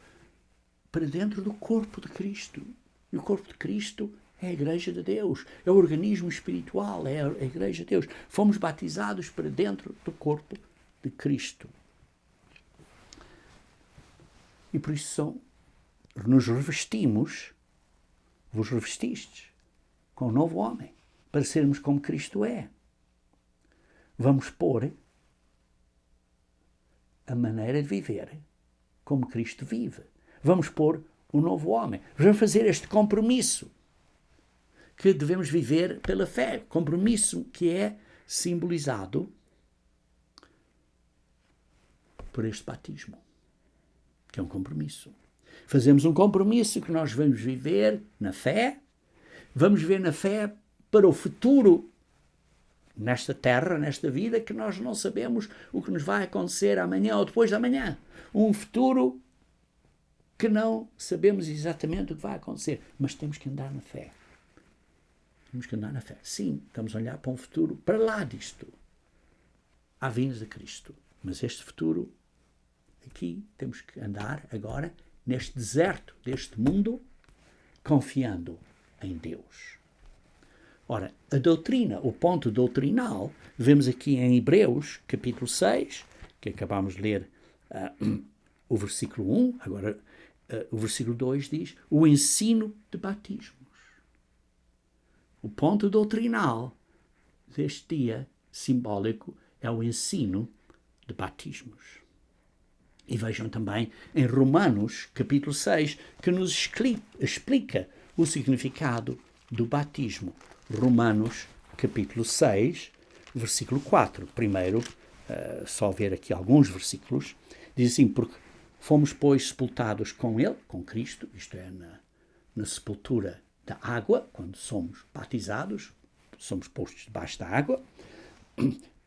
S1: para dentro do corpo de Cristo. E o corpo de Cristo é a Igreja de Deus, é o organismo espiritual, é a Igreja de Deus. Fomos batizados para dentro do corpo de Cristo. E por isso nos revestimos, vos revestistes com o novo homem, para sermos como Cristo é. Vamos pôr a maneira de viver como Cristo vive. Vamos pôr o novo homem. Vamos fazer este compromisso que devemos viver pela fé. Compromisso que é simbolizado por este batismo, que é um compromisso. Fazemos um compromisso que nós vamos viver na fé, vamos viver na fé para o futuro, nesta terra, nesta vida, que nós não sabemos o que nos vai acontecer amanhã ou depois de amanhã. Um futuro que não sabemos exatamente o que vai acontecer, mas temos que andar na fé. Temos que andar na fé. Sim, estamos a olhar para um futuro para lá disto, à vinda de Cristo. Mas este futuro, aqui, temos que andar agora neste deserto deste mundo, confiando em Deus. Ora, a doutrina, o ponto doutrinal, vemos aqui em Hebreus, capítulo 6, que acabamos de ler o versículo 1, agora o versículo 2 diz, o ensino de batismos. O ponto doutrinal deste dia simbólico é o ensino de batismos. E vejam também em Romanos, capítulo 6, que nos explica o significado do batismo. Romanos, capítulo 6, versículo 4. Primeiro, só ver aqui alguns versículos. Diz assim, porque fomos, pois, sepultados com ele, com Cristo, isto é, na sepultura da água, quando somos batizados, somos postos debaixo da água,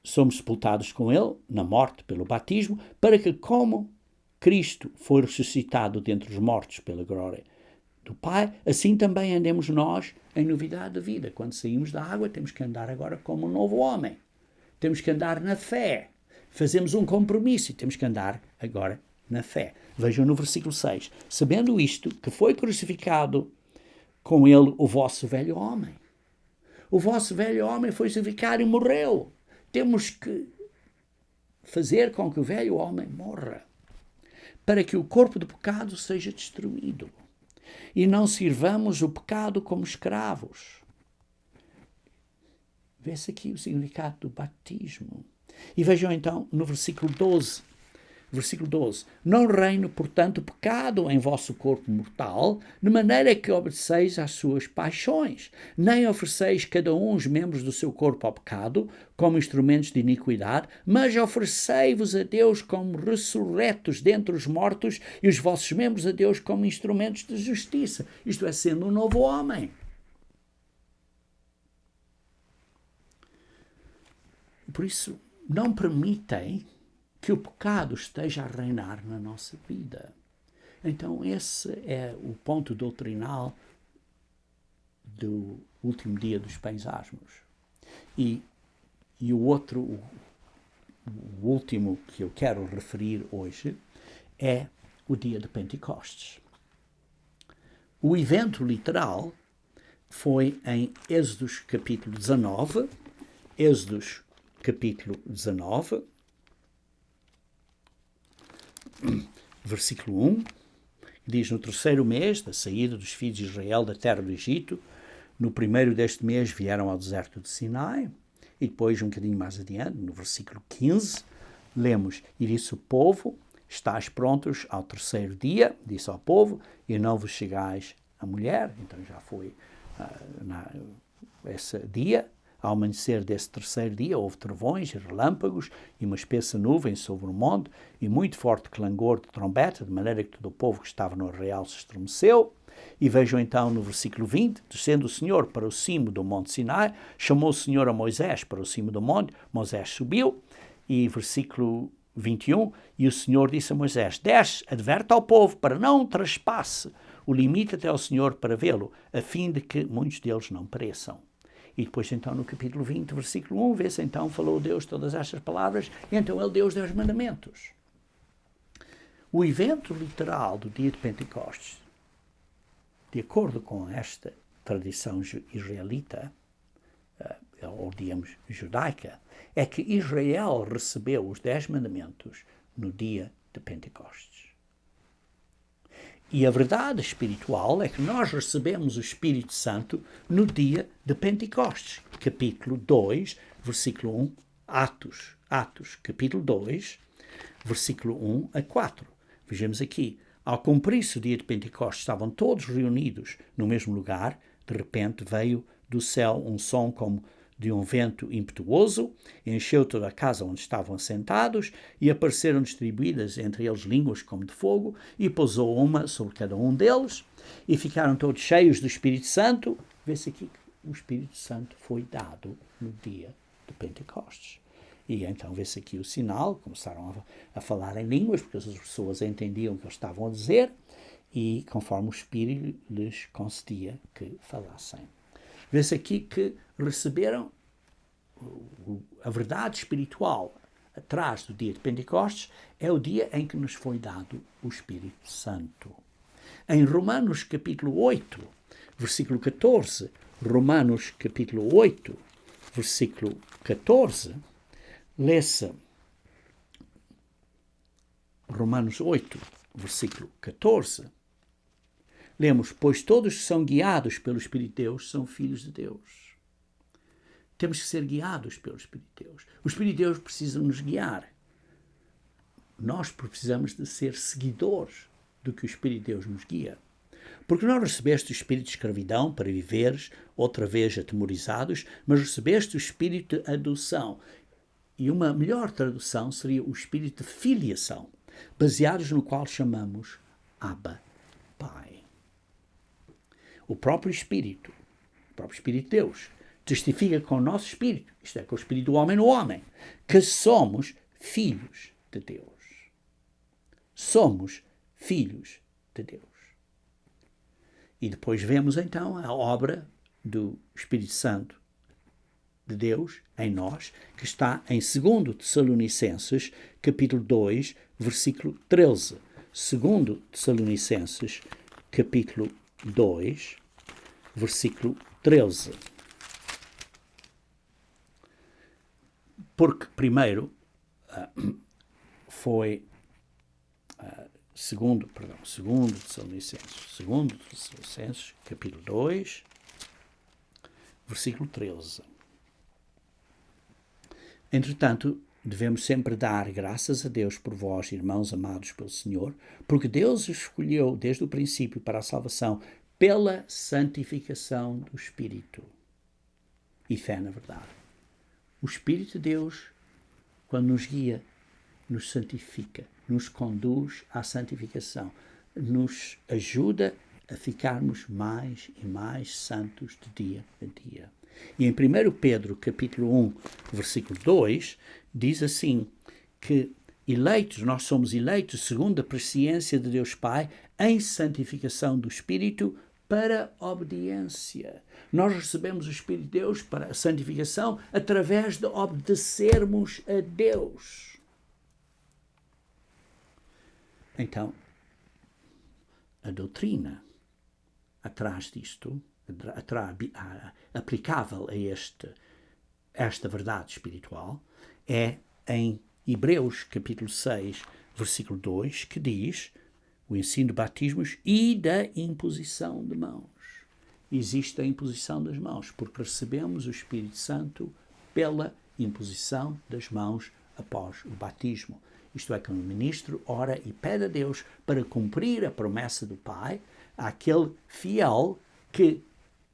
S1: somos sepultados com ele na morte pelo batismo, para que, como Cristo foi ressuscitado dentre os mortos pela glória do Pai, assim também andemos nós em novidade de vida. Quando saímos da água, temos que andar agora como um novo homem. Temos que andar na fé. Fazemos um compromisso e temos que andar agora na fé. Vejam no versículo 6. Sabendo isto, que foi crucificado com ele o vosso velho homem. O vosso velho homem foi crucificado e morreu. Temos que fazer com que o velho homem morra, para que o corpo do pecado seja destruído e não sirvamos o pecado como escravos. Vê-se aqui o significado do batismo. E vejam então no versículo 12. Versículo 12. Não reine, portanto, o pecado em vosso corpo mortal, de maneira que obedeceis às suas paixões. Nem ofereceis cada um os membros do seu corpo ao pecado, como instrumentos de iniquidade, mas oferecei-vos a Deus como ressurretos dentre os mortos e os vossos membros a Deus como instrumentos de justiça. Isto é, sendo um novo homem. Por isso, não permitem que o pecado esteja a reinar na nossa vida. Então, esse é o ponto doutrinal do último dia dos pães asmos. E o outro, o último que eu quero referir hoje, é o dia de Pentecostes. O evento literal foi em Êxodos capítulo 19, Êxodos capítulo 19, versículo 1, diz, no terceiro mês da saída dos filhos de Israel da terra do Egito, no primeiro deste mês vieram ao deserto de Sinai, e depois um bocadinho mais adiante, no versículo 15, lemos, e disse o povo, estáis prontos ao terceiro dia, disse ao povo, e não vos chegais a mulher, então já foi esse dia. Ao amanhecer desse terceiro dia, houve trovões e relâmpagos e uma espessa nuvem sobre o monte e muito forte clangor de trombeta, de maneira que todo o povo que estava no arraial se estremeceu. E vejam então no versículo 20, descendo o Senhor para o cimo do monte Sinai, chamou o Senhor a Moisés para o cimo do monte, Moisés subiu, e versículo 21, e o Senhor disse a Moisés, desce, adverte ao povo para não traspasse o limite até ao Senhor para vê-lo, a fim de que muitos deles não pereçam. E depois, então, no capítulo 20, versículo 1, vê-se, então, falou Deus todas estas palavras, e então ele deu os 10 mandamentos. O evento literal do dia de Pentecostes, de acordo com esta tradição israelita, ou digamos judaica, é que Israel recebeu os 10 mandamentos no dia de Pentecostes. E a verdade espiritual é que nós recebemos o Espírito Santo no dia de Pentecostes. Capítulo 2, versículo 1, Atos, capítulo 2, versículo 1 a 4. Vejamos aqui. Ao cumprir-se o dia de Pentecostes, estavam todos reunidos no mesmo lugar. De repente veio do céu um som como de um vento impetuoso, encheu toda a casa onde estavam assentados, e apareceram distribuídas entre eles línguas como de fogo, e pousou uma sobre cada um deles, e ficaram todos cheios do Espírito Santo. Vê-se aqui que o Espírito Santo foi dado no dia de Pentecostes. E então vê-se aqui o sinal, começaram a falar em línguas, porque as pessoas entendiam o que eles estavam a dizer, e conforme o Espírito lhes concedia que falassem. Vê-se aqui que receberam a verdade espiritual atrás do dia de Pentecostes, é o dia em que nos foi dado o Espírito Santo. Em Romanos capítulo 8, versículo 14, Romanos capítulo 8, versículo 14, lê-se Romanos 8, versículo 14. Lemos, pois todos que são guiados pelo Espírito de Deus são filhos de Deus. Temos que ser guiados pelo Espírito de Deus. O Espírito de Deus precisa nos guiar. Nós precisamos de ser seguidores do que o Espírito de Deus nos guia. Porque não recebeste o espírito de escravidão para viveres outra vez atemorizados, mas recebeste o espírito de adoção. E uma melhor tradução seria o espírito de filiação, baseados no qual chamamos Abba, Pai. O próprio Espírito de Deus, testifica com o nosso espírito, isto é, com o espírito do homem no homem, que somos filhos de Deus. Somos filhos de Deus. E depois vemos então a obra do Espírito Santo de Deus em nós, que está em 2 Tessalonicenses, capítulo 2, versículo 13. 2 Tessalonicenses, capítulo 2, versículo 13. Porque primeiro foi segundo Tessalonicenses, capítulo 2, versículo 13. Entretanto, devemos sempre dar graças a Deus por vós, irmãos amados pelo Senhor, porque Deus os escolheu desde o princípio para a salvação pela santificação do Espírito e fé na verdade. O Espírito de Deus, quando nos guia, nos santifica, nos conduz à santificação, nos ajuda a ficarmos mais e mais santos de dia a dia. E em 1 Pedro, capítulo 1, versículo 2, diz assim, que nós somos eleitos segundo a presciência de Deus Pai, em santificação do Espírito, para obediência. Nós recebemos o Espírito de Deus para a santificação através de obedecermos a Deus. Então, a doutrina atrás disto, aplicável a esta verdade espiritual, é em Hebreus capítulo 6, versículo 2, que diz o ensino de batismos e da imposição de mãos. Existe a imposição das mãos, porque recebemos o Espírito Santo pela imposição das mãos após o batismo. Isto é, que o ministro ora e pede a Deus para cumprir a promessa do Pai àquele fiel que,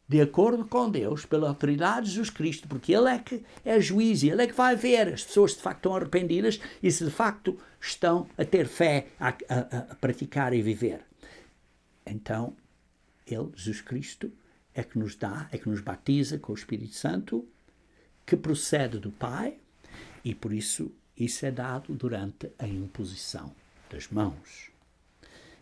S1: de acordo com Deus, pela autoridade de Jesus Cristo, porque Ele é que é juiz e Ele é que vai ver as pessoas se de facto estão arrependidas e se de facto estão a ter fé, a praticar e viver. Então, Ele, Jesus Cristo, é que nos dá, é que nos batiza com o Espírito Santo, que procede do Pai, e por isso é dado durante a imposição das mãos.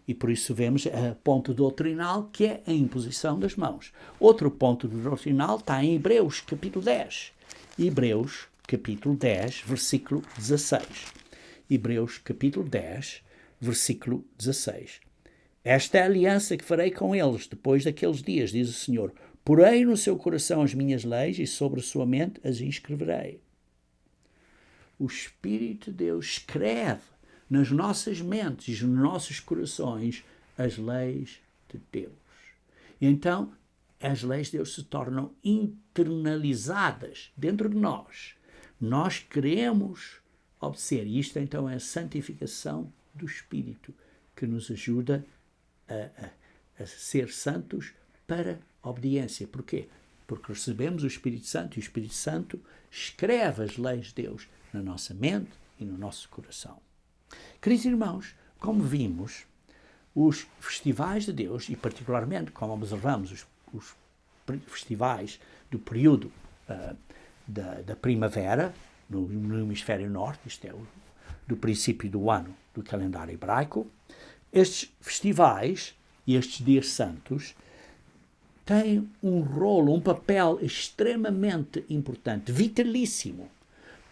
S1: E por isso vemos a ponto doutrinal, que é a imposição das mãos. Outro ponto doutrinal está em Hebreus, capítulo 10. Hebreus, capítulo 10, versículo 16. Hebreus, capítulo 10, versículo 16. Esta é a aliança que farei com eles depois daqueles dias, diz o Senhor. Porei no seu coração as minhas leis e sobre a sua mente as inscreverei. O Espírito de Deus escreve nas nossas mentes e nos nossos corações as leis de Deus. E então, as leis de Deus se tornam internalizadas dentro de nós. Nós queremos obedecer. E isto então é a santificação do Espírito, que nos ajuda a ser santos para a obediência. Porquê? Porque recebemos o Espírito Santo e o Espírito Santo escreve as leis de Deus na nossa mente e no nosso coração. Queridos irmãos, como vimos, os festivais de Deus, e particularmente como observamos os festivais do período da primavera, no hemisfério norte, isto é, do princípio do ano do calendário hebraico, estes festivais e estes dias santos têm um rolo, um papel extremamente importante, vitalíssimo,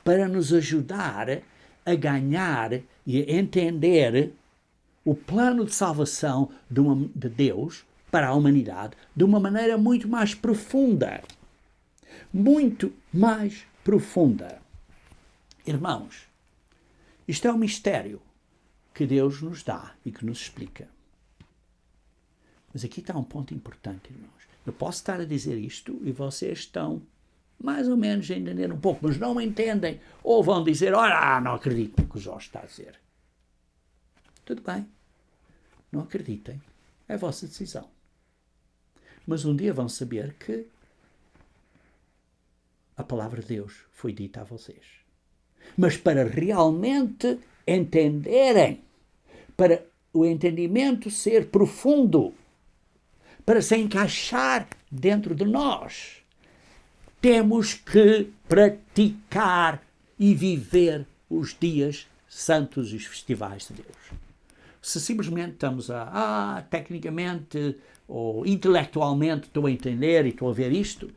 S1: para nos ajudar a ganhar e a entender o plano de salvação de Deus para a humanidade de uma maneira muito mais profunda. Muito mais profunda. Irmãos, isto é um mistério que Deus nos dá e que nos explica. Mas aqui está um ponto importante, irmãos. Eu posso estar a dizer isto e vocês estão mais ou menos a entender um pouco, mas não entendem. Ou vão dizer, olha, não acredito no que o Jorge está a dizer. Tudo bem. Não acreditem. É a vossa decisão. Mas um dia vão saber que a palavra de Deus foi dita a vocês. Mas para realmente entenderem, para o entendimento ser profundo, para se encaixar dentro de nós, temos que praticar e viver os dias santos e os festivais de Deus. Se simplesmente estamos tecnicamente ou intelectualmente estou a entender e estou a ver isto,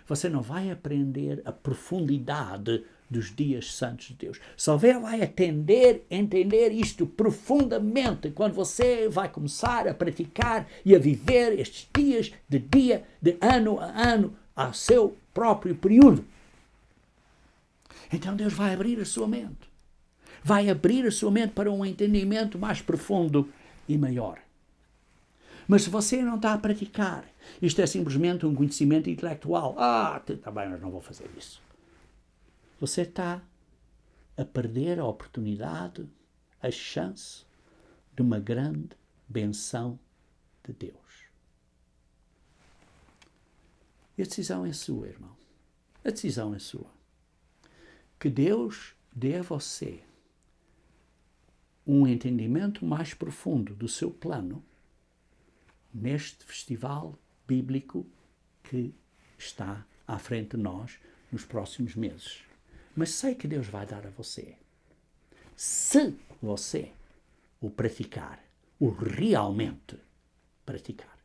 S1: você não vai aprender a profundidade dos dias santos de Deus. Só vai entender isto profundamente quando você vai começar a praticar e a viver estes dias de ano a ano, ao seu próprio período. Então Deus vai abrir a sua mente. Vai abrir a sua mente para um entendimento mais profundo e maior. Mas se você não está a praticar, isto é simplesmente um conhecimento intelectual. Está bem, mas não vou fazer isso. Você está a perder a oportunidade, a chance de uma grande benção de Deus. E a decisão é sua, irmão. A decisão é sua. Que Deus dê a você um entendimento mais profundo do seu plano neste festival bíblico que está à frente de nós nos próximos meses. Mas sei que Deus vai dar a você, se você o praticar, o realmente praticar.